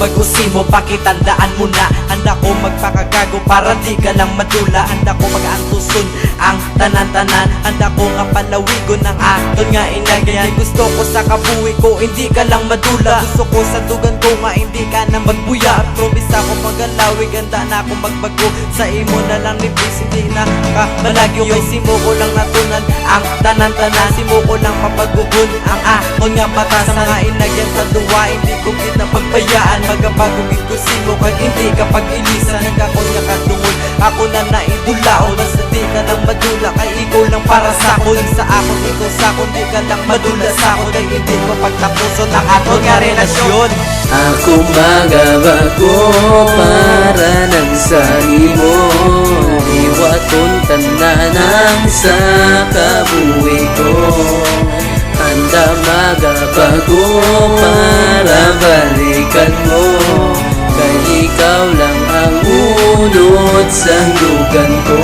magbagusin mo, pakitandaan mo na handa ko magpakagago para di ka lang madula. Handa ko mag-antuson ang tanan-tanan, handa ko nga palawigon ng aton nga inagyan. Gusto ko sa kabuhi ko, hindi ka lang madula. Gusto ko sa dugan ko nga, hindi ka na magbuya. At promise ako magalawi, ganda na ako magbago. Sa imo na lang ni please, hindi na ka malagyo. Kay simo ko lang natunan ang tanan-tanan, simo ko lang papagugon ang aton nga mata. Sa mga inagyan sa duwa, hindi ko kita pagbayaan. Magapagugid ko simo kay hindi ka pag-ilisan. Nagkakon nga kadungol, ako na naidulaon. Basta di ka lang madula, kay ikaw lang para sa akon. Sa akon, ikaw sa akon, di ka lang madula sa akon. Kay hindi ko pagtapuson ang aton nga relasyon. Ako magabago para nang sa imo, iwaton tanan sa kabuhi ko. Handa magabago para balikan mo, kay ikaw lang ang unod sa dugan ko.